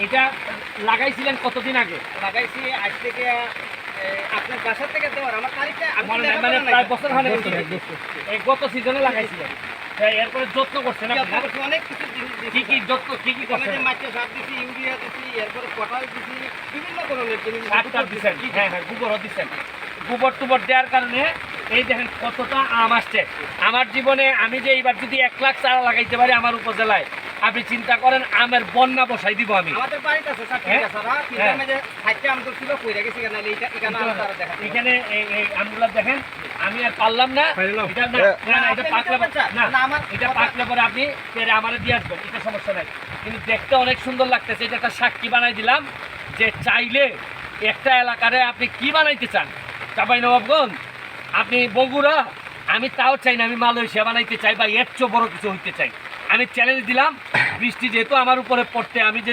এটা লাগাইছিলেন কতদিন আগে? লাগাইছি আজ থেকে আপনার বাসা থেকে দেওয়ার আমার তারিখটা মানে প্রায় বছর হয় এই গত সিজনে লাগাইছিলেন, এরপরে যত্ন করছেন অনেক কিছু কি কি যত্ন কি কি করছেন? মাটি সার দিছি, ইউরিয়া দিছি, এরপরে পটাশ দিছি, বিভিন্ন ধরনের জিনিস দিচ্ছেন। হ্যাঁ হ্যাঁ, গোবরও দিচ্ছেন। গোবর টুবর দেওয়ার কারণে এই দেখেন কতটা আম আসছে। আমার জীবনে আমি যে এইবার যদি 1 লাখ চারা লাগাইতে পারি আমার উপজেলায়, আপনি চিন্তা করেন আমের বন্যা বসাই দিব আমি। আমাদের বাড়িতে আছে স্যার, ঠিক আছে স্যার, কিন্তু যে সাইডটা আম ছিল কইরা গেছি কেন এখানে আম তারা দেখা এখানে এই আমগুলা দেখেন আমি আর পারলাম না, এটা না না এটা পাকলে না আমার এটা পাকলে পরে আপনি পেরে আমারে দিয়ে আসবেন, এটা সমস্যা নাই। কিন্তু দেখতে অনেক সুন্দর লাগতেছে। এটা একটা সাক্ষী বানাই দিলাম যে চাইলে একটা এলাকারে আপনি কি বানাইতে চান, চাঁপাইনবাবগঞ্জ, আপনি বগুড়া, আমি তাও চাই না, আমি মালয়েশিয়া বানাইতে চাই বা এর চেয়ে বড় কিছু হইতে চাই। আমি চ্যালেঞ্জ দিলাম, বৃষ্টি যেহেতু আমার উপরে পড়তে, আমি যে